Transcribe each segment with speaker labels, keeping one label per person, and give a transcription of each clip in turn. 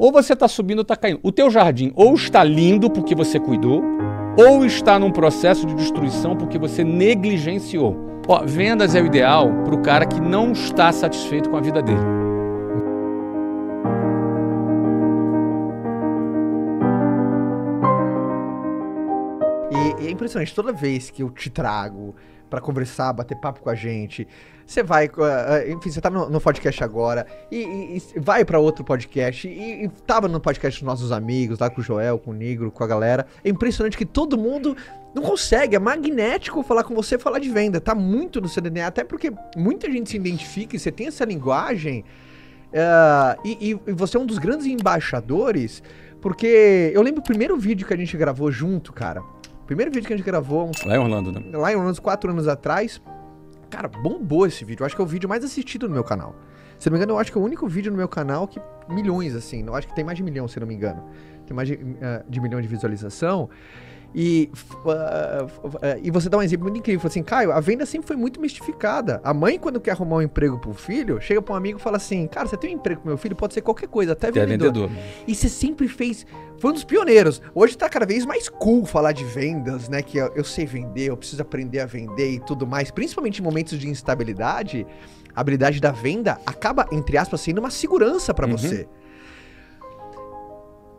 Speaker 1: ou você está subindo ou está caindo. O teu jardim ou está lindo porque você cuidou, ou está num processo de destruição porque você negligenciou. Ó, vendas é o ideal para o cara que não está satisfeito com a vida dele.
Speaker 2: E é impressionante, toda vez que eu te trago pra conversar, bater papo com a gente, você vai, enfim, você tá no podcast agora, e vai pra outro podcast, e tava no podcast dos nossos amigos, lá com o Joel, com o Negro, com a galera. É impressionante que todo mundo não consegue, é magnético falar com você, falar de venda, tá muito no seu DNA, até porque muita gente se identifica e você tem essa linguagem, e você é um dos grandes embaixadores, porque eu lembro o primeiro vídeo que a gente gravou junto, cara. Primeiro vídeo que a gente gravou...
Speaker 1: Lá em Orlando, né?
Speaker 2: Lá em Orlando, 4 anos atrás. Cara, bombou esse vídeo. Eu acho que é o vídeo mais assistido no meu canal. Se não me engano, eu acho que é o único vídeo no meu canal que... Milhões, assim. Eu acho que tem mais de 1 milhão, se não me engano. Tem mais de 1 milhão de visualização. E você dá um exemplo muito incrível. Assim, Caio, a venda sempre foi muito mistificada. A mãe, quando quer arrumar um emprego pro filho, chega pra um amigo e fala assim, cara, você tem um emprego pro meu filho? Pode ser qualquer coisa, até vendedor. E você sempre fez... Foi um dos pioneiros. Hoje tá cada vez mais cool falar de vendas, né? Que eu sei vender, eu preciso aprender a vender e tudo mais. Principalmente em momentos de instabilidade, a habilidade da venda acaba, entre aspas, sendo uma segurança pra você.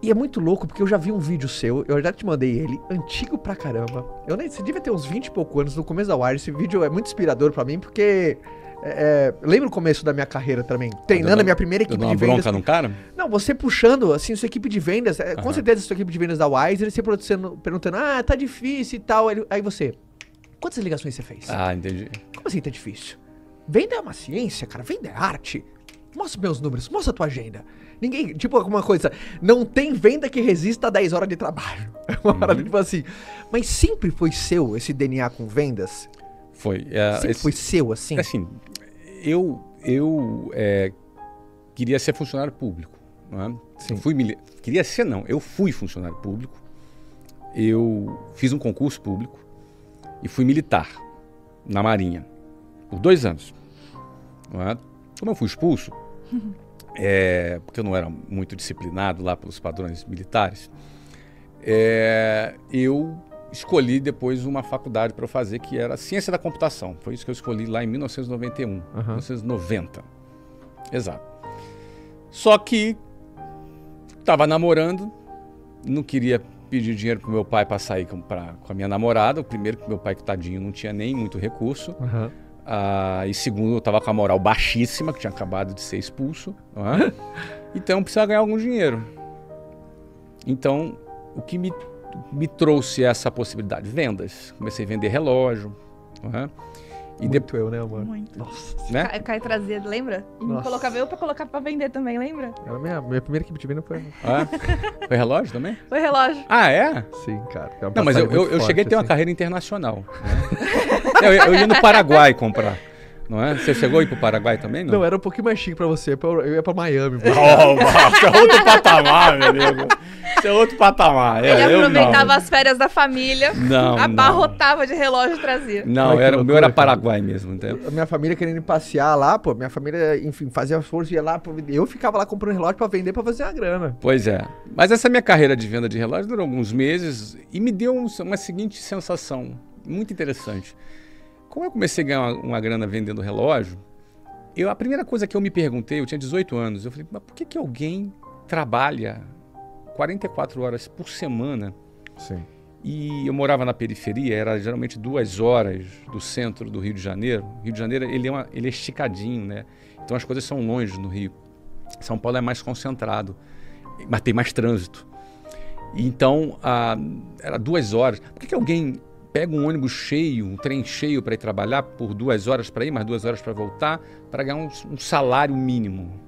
Speaker 2: E é muito louco, porque eu já vi um vídeo seu, eu já te mandei ele, antigo pra caramba. Você devia ter uns 20 e pouco anos, no começo da Wire. Esse vídeo é muito inspirador pra mim, porque... lembra o começo da minha carreira também? Treinando a minha primeira equipe de vendas.
Speaker 1: Bronca no cara?
Speaker 2: Não, você puxando, assim, sua equipe de vendas. Com certeza, sua equipe de vendas da Wise, você perguntando, tá difícil e tal. Aí você, quantas ligações você fez?
Speaker 1: Ah, entendi.
Speaker 2: Como assim tá difícil? Venda é uma ciência, cara. Venda é arte. Mostra meus números, mostra a tua agenda. Ninguém, tipo, alguma coisa, não tem venda que resista a 10 horas de trabalho. É uma parada, tipo assim. Mas sempre foi seu esse DNA com vendas?
Speaker 1: Foi.
Speaker 2: Sempre foi seu, assim?
Speaker 1: Assim, eu queria ser funcionário público. Não é?
Speaker 2: Sim.
Speaker 1: Queria ser, não. Eu fui funcionário público. Eu fiz um concurso público e fui militar na Marinha por 2 anos. Não é? Como eu fui expulso, porque eu não era muito disciplinado lá pelos padrões militares, eu escolhi depois uma faculdade para eu fazer, que era Ciência da Computação. Foi isso que eu escolhi lá em 1991, 1990. Exato. Só que estava namorando, não queria pedir dinheiro pro meu pai para sair com a minha namorada. O primeiro, que meu pai, tadinho, não tinha nem muito recurso. E segundo, eu estava com a moral baixíssima, que tinha acabado de ser expulso. Não é? Então eu precisava ganhar algum dinheiro. Então, o que me trouxe essa possibilidade? Vendas. Comecei a vender relógio. Não é? E
Speaker 2: muito eu, né, amor?
Speaker 3: Muito.
Speaker 2: Nossa.
Speaker 3: Né? Caio trazia, lembra? E colocava eu pra colocar pra vender também, lembra?
Speaker 2: Era minha primeira equipe de venda foi...
Speaker 1: Foi relógio também?
Speaker 3: Foi relógio.
Speaker 1: Ah, é?
Speaker 2: Sim, cara.
Speaker 1: Não, mas eu cheguei a ter uma carreira internacional. Né? eu ia no Paraguai comprar. Não é? Você chegou a ir pro Paraguai também, não?
Speaker 2: Não, era um pouquinho mais chique pra você. Eu ia pra Miami.
Speaker 1: Isso é outro patamar, meu amigo. Isso é outro patamar.
Speaker 3: Ele aproveitava as férias da família, abarrotava de relógio e trazia.
Speaker 1: Não, o meu era Paraguai mesmo, entendeu?
Speaker 2: A minha família querendo passear lá, pô. Minha família, enfim, fazia força, ia lá. Eu ficava lá comprando relógio pra vender, pra fazer uma grana.
Speaker 1: Pois é. Mas essa minha carreira de venda de relógio durou alguns meses e me deu uma seguinte sensação muito interessante. Como eu comecei a ganhar uma grana vendendo relógio, a primeira coisa que eu me perguntei, eu tinha 18 anos, eu falei, mas por que alguém trabalha 44 horas por semana?
Speaker 2: Sim.
Speaker 1: E eu morava na periferia, era geralmente 2 horas do centro do Rio de Janeiro. O Rio de Janeiro, ele é esticadinho, né? Então as coisas são longe no Rio. São Paulo é mais concentrado, mas tem mais trânsito. Então, era 2 horas. Por que alguém pega um ônibus cheio, um trem cheio para ir trabalhar por 2 horas para ir, mais 2 horas para voltar, para ganhar um salário mínimo?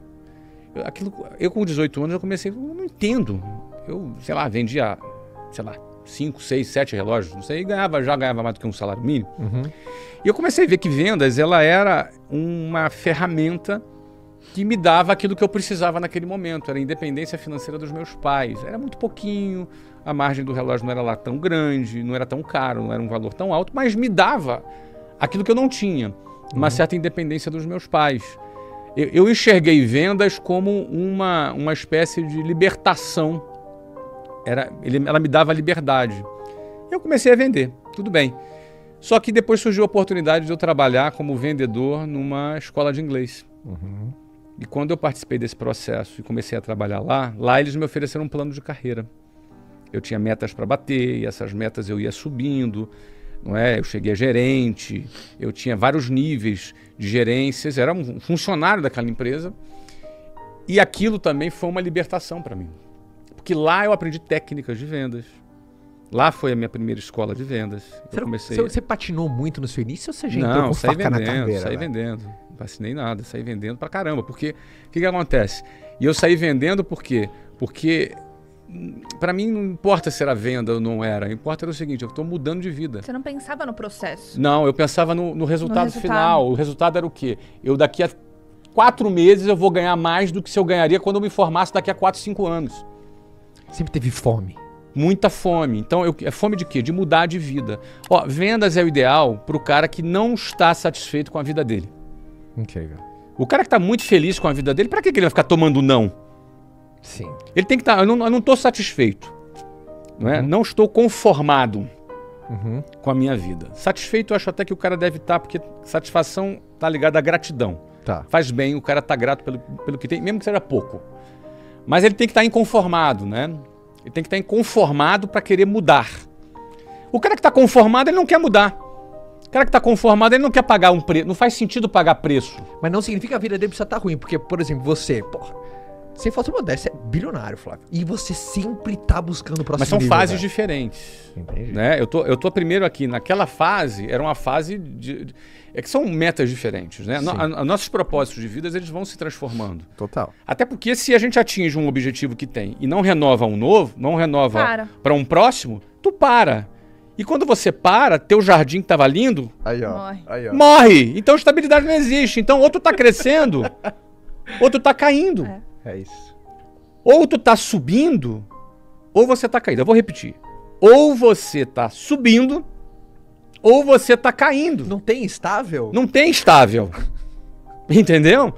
Speaker 1: Eu com 18 anos, eu comecei, eu não entendo. Eu, vendia, 5, 6, 7 relógios, não sei, e já ganhava mais do que um salário mínimo. E eu comecei a ver que vendas, ela era uma ferramenta que me dava aquilo que eu precisava naquele momento. Era a independência financeira dos meus pais. Era muito pouquinho, a margem do relógio não era lá tão grande, não era tão caro, não era um valor tão alto, mas me dava aquilo que eu não tinha, uma certa independência dos meus pais. Eu enxerguei vendas como uma espécie de libertação. Ela me dava liberdade. Eu comecei a vender, tudo bem. Só que depois surgiu a oportunidade de eu trabalhar como vendedor numa escola de inglês.
Speaker 2: Uhum.
Speaker 1: E quando eu participei desse processo e comecei a trabalhar lá eles me ofereceram um plano de carreira. Eu tinha metas para bater e essas metas eu ia subindo, não é? Eu cheguei a gerente, eu tinha vários níveis de gerências, era um funcionário daquela empresa. E aquilo também foi uma libertação para mim. Porque lá eu aprendi técnicas de vendas. Lá foi a minha primeira escola de vendas.
Speaker 2: Você patinou muito no seu início ou você já entrou
Speaker 1: Não,
Speaker 2: com faca na
Speaker 1: vendendo,
Speaker 2: caveira?
Speaker 1: saí vendendo. Não vacinei nada, saí vendendo pra caramba. Porque o que acontece? E eu saí vendendo por quê? Porque pra mim não importa se era venda ou não era. Importa era o seguinte, eu tô mudando de vida.
Speaker 3: Você não pensava no processo?
Speaker 1: Não, eu pensava no resultado final. O resultado era o quê? Eu daqui a 4 meses eu vou ganhar mais do que se eu ganharia quando eu me formasse daqui a 4, 5 anos.
Speaker 2: Sempre teve fome.
Speaker 1: Muita fome. Então, é fome de quê? De mudar de vida. Ó, vendas é o ideal para o cara que não está satisfeito com a vida dele.
Speaker 2: Incrível.
Speaker 1: O cara que está muito feliz com a vida dele, para que ele vai ficar tomando não?
Speaker 2: Sim.
Speaker 1: Ele tem que estar... Eu não estou satisfeito. Não é? Não estou conformado com a minha vida. Satisfeito eu acho até que o cara deve estar, porque satisfação está ligada à gratidão.
Speaker 2: Tá.
Speaker 1: Faz bem o cara estar grato pelo que tem, mesmo que seja pouco. Mas ele tem que estar inconformado, né? Ele tem que estar inconformado para querer mudar. O cara que está conformado, ele não quer mudar. O cara que está conformado, ele não quer pagar um preço. Não faz sentido pagar preço.
Speaker 2: Mas não significa que a vida dele precisa estar ruim. Porque, por exemplo, você, porra, sem falsa modéstia, é bilionário, Flávio. E você sempre tá buscando o próximo
Speaker 1: Mas são
Speaker 2: nível,
Speaker 1: fases
Speaker 2: velho.
Speaker 1: diferentes.
Speaker 2: Entendi.
Speaker 1: Né? Eu tô primeiro aqui. Naquela fase, era uma fase é que são metas diferentes, né? Nossos propósitos de vida, eles vão se transformando.
Speaker 2: Total.
Speaker 1: Até porque se a gente atinge um objetivo que tem e não renova um novo, não renova para um próximo, tu para. E quando você para, teu jardim que estava lindo,
Speaker 2: Aí, ó.
Speaker 3: Morre.
Speaker 2: Aí, ó.
Speaker 1: morre. Então estabilidade não existe. Então ou tu tá crescendo, ou tu tá caindo.
Speaker 2: É isso.
Speaker 1: Ou tu tá subindo, ou você tá caindo. Eu vou repetir. Ou você tá subindo, ou você tá caindo.
Speaker 2: Não tem estável?
Speaker 1: Não tem estável. Entendeu?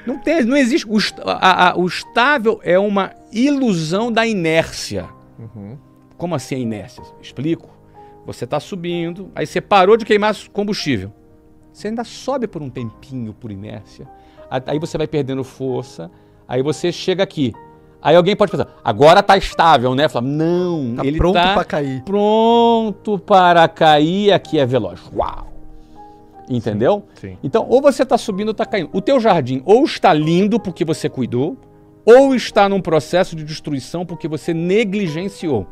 Speaker 1: Não existe. O estável é uma ilusão da inércia. Como assim a inércia? Explico. Você está subindo, aí você parou de queimar combustível. Você ainda sobe por um tempinho por inércia. Aí você vai perdendo força. Aí você chega aqui. Aí alguém pode pensar, agora tá estável, né? Fala, não,
Speaker 2: Tá
Speaker 1: ele
Speaker 2: pronto
Speaker 1: tá
Speaker 2: pra cair.
Speaker 1: pronto para cair, aqui é veloz. Uau! Entendeu?
Speaker 2: Sim.
Speaker 1: Então, ou você está subindo ou está caindo. O teu jardim ou está lindo porque você cuidou, ou está num processo de destruição porque você negligenciou.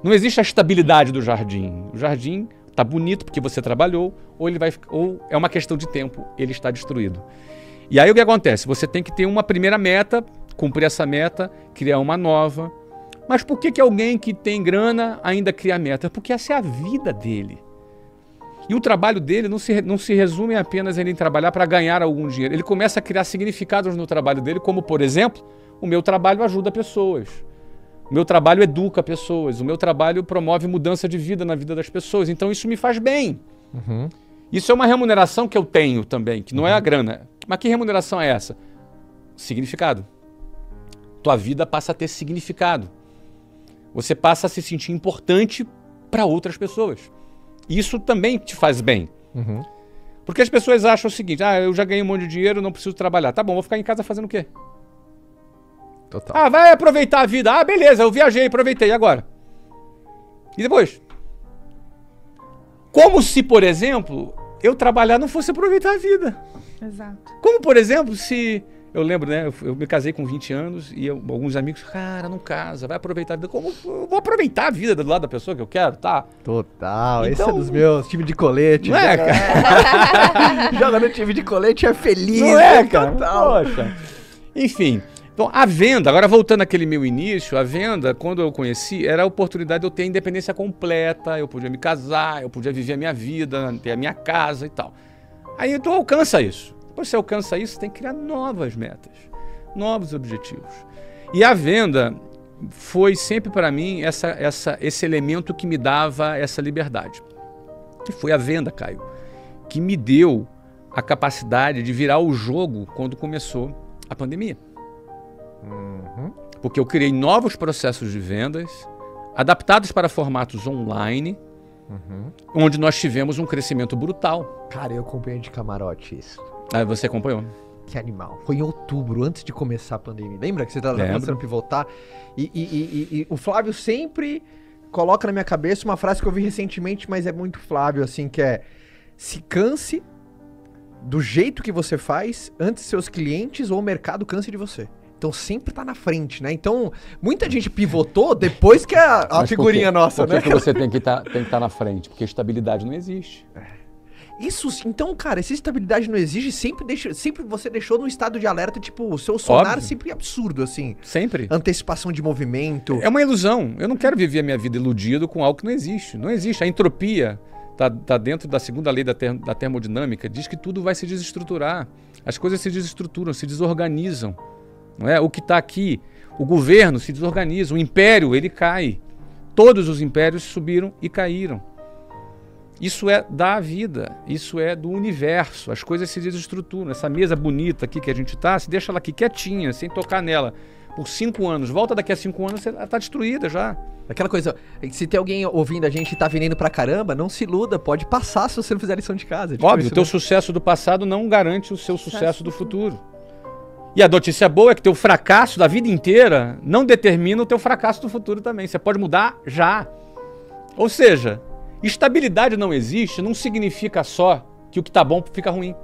Speaker 1: Não existe a estabilidade do jardim. O jardim está bonito porque você trabalhou, ou é uma questão de tempo, ele está destruído. E aí o que acontece? Você tem que ter uma primeira meta, cumprir essa meta, criar uma nova. Mas por que alguém que tem grana ainda cria meta? Porque essa é a vida dele. E o trabalho dele não se resume apenas em trabalhar para ganhar algum dinheiro. Ele começa a criar significados no trabalho dele, como, por exemplo, o meu trabalho ajuda pessoas. O meu trabalho educa pessoas. O meu trabalho promove mudança de vida na vida das pessoas. Então isso me faz bem. Isso é uma remuneração que eu tenho também, que não é a grana. Mas que remuneração é essa? Significado. Tua vida passa a ter significado. Você passa a se sentir importante para outras pessoas. Isso também te faz bem. Porque as pessoas acham o seguinte, eu já ganhei um monte de dinheiro, não preciso trabalhar. Tá bom, vou ficar em casa fazendo o quê?
Speaker 2: Total.
Speaker 1: Vai aproveitar a vida. Beleza, eu viajei, aproveitei, e agora? E depois? Como se, por exemplo, eu trabalhar não fosse aproveitar a vida.
Speaker 3: Exato.
Speaker 1: Como, por exemplo, se... Eu lembro, né? Eu me casei com 20 anos e alguns amigos, cara, não casa, vai aproveitar a vida. Como eu vou aproveitar a vida do lado da pessoa que eu quero, tá?
Speaker 2: Total.
Speaker 1: Então,
Speaker 2: esse é dos meus, time de colete.
Speaker 1: Não é, cara?
Speaker 2: Joga no time de colete, é feliz.
Speaker 1: Não é, cara?
Speaker 2: Total.
Speaker 1: Poxa. Enfim. Então, a venda, agora voltando àquele meu início, a venda, quando eu conheci, era a oportunidade de eu ter a independência completa, eu podia me casar, eu podia viver a minha vida, ter a minha casa e tal. Aí tu alcança isso. Depois que você alcança isso, você tem que criar novas metas, novos objetivos. E a venda foi sempre para mim esse elemento que me dava essa liberdade. Que foi a venda, Caio, que me deu a capacidade de virar o jogo quando começou a pandemia. Porque eu criei novos processos de vendas adaptados para formatos online, onde nós tivemos um crescimento brutal.
Speaker 2: Cara, eu acompanhei de camarote isso.
Speaker 1: Ah, você acompanhou?
Speaker 2: Que animal. Foi em outubro, antes de começar a pandemia. Lembra que você estava começando a pivotar? E o Flávio sempre coloca na minha cabeça uma frase que eu vi recentemente, mas é muito Flávio, assim, que é: se canse do jeito que você faz antes seus clientes ou o mercado canse de você. Então sempre tá na frente, né? Então, muita gente pivotou depois que a figurinha nossa, né?
Speaker 1: Por que você tem que estar na frente? Porque estabilidade não existe.
Speaker 2: Isso, então, cara, se estabilidade não existe, sempre você deixou num estado de alerta, tipo, o seu sonar sempre absurdo, assim.
Speaker 1: Sempre.
Speaker 2: Antecipação de movimento.
Speaker 1: É uma ilusão. Eu não quero viver a minha vida iludido com algo que não existe. Não existe. A entropia tá dentro da segunda lei da termodinâmica, diz que tudo vai se desestruturar. As coisas se desestruturam, se desorganizam. Não é? O que está aqui, o governo se desorganiza, o império, ele cai. Todos os impérios subiram e caíram. Isso é da vida, isso é do universo, as coisas se desestruturam. Essa mesa bonita aqui que a gente tá, se deixa ela aqui quietinha, sem tocar nela, por 5 anos, volta daqui a 5 anos, ela tá destruída já.
Speaker 2: Aquela coisa, se tem alguém ouvindo a gente e tá vendendo pra caramba, não se iluda, pode passar se você não fizer lição de casa. Tipo
Speaker 1: óbvio, o teu sucesso do passado não garante o seu sucesso do futuro. E a notícia boa é que teu fracasso da vida inteira não determina o teu fracasso do futuro também. Você pode mudar já. Ou seja, estabilidade não existe, não significa só que o que está bom fica ruim.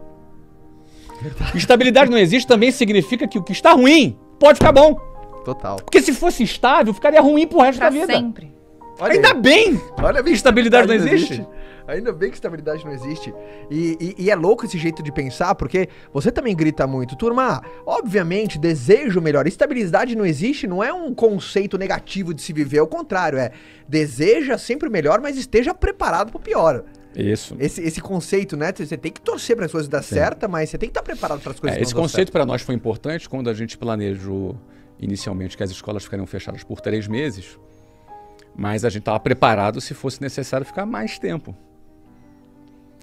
Speaker 1: Verdade. Estabilidade não existe também significa que o que está ruim pode ficar bom.
Speaker 2: Total.
Speaker 1: Porque se fosse estável, ficaria ruim pro resto da vida.
Speaker 3: Sempre.
Speaker 2: Olha
Speaker 1: ainda
Speaker 2: aí.
Speaker 1: bem!
Speaker 2: Olha bem,
Speaker 1: estabilidade não existe.
Speaker 2: Ainda bem que estabilidade não existe. E é louco esse jeito de pensar, porque você também grita muito. Turma, obviamente, desejo melhor. Estabilidade não existe, não é um conceito negativo de se viver. Ao contrário, deseja sempre melhor, mas esteja preparado pro pior.
Speaker 1: Isso.
Speaker 2: Esse conceito, né? Você tem que torcer para as coisas dar certo, mas você tem que estar preparado para as coisas
Speaker 1: esse conceito para nós foi importante quando a gente planejou inicialmente que as escolas ficariam fechadas por 3 meses, mas a gente estava preparado se fosse necessário ficar mais tempo.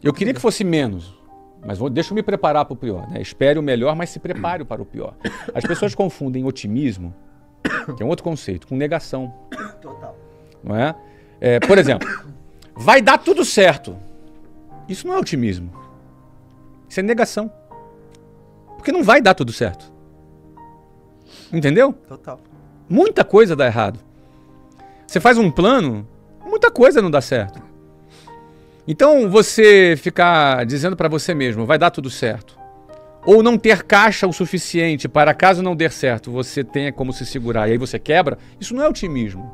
Speaker 1: Eu queria que fosse menos, mas deixa eu me preparar para o pior, né? Espere o melhor, mas se prepare para o pior. As pessoas confundem otimismo, que é um outro conceito, com negação.
Speaker 2: Total.
Speaker 1: Não é? Por exemplo, vai dar tudo certo. Isso não é otimismo. Isso é negação. Porque não vai dar tudo certo. Entendeu?
Speaker 2: Total.
Speaker 1: Muita coisa dá errado. Você faz um plano, muita coisa não dá certo. Então, você ficar dizendo para você mesmo, vai dar tudo certo, ou não ter caixa o suficiente para caso não der certo, você tenha como se segurar e aí você quebra, isso não é otimismo.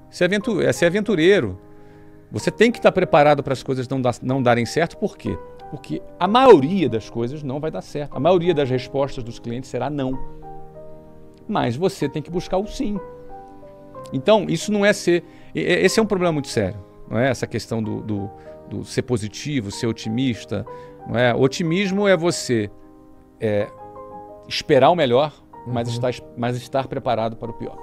Speaker 1: Isso é ser aventureiro. Você tem que estar preparado para as coisas não darem certo, por quê? Porque a maioria das coisas não vai dar certo. A maioria das respostas dos clientes será não. Mas você tem que buscar o sim. Então, isso não é ser... Esse é um problema muito sério. Não é? Essa questão do ser positivo, ser otimista. Não é? Otimismo é você esperar o melhor, mas estar preparado para o pior.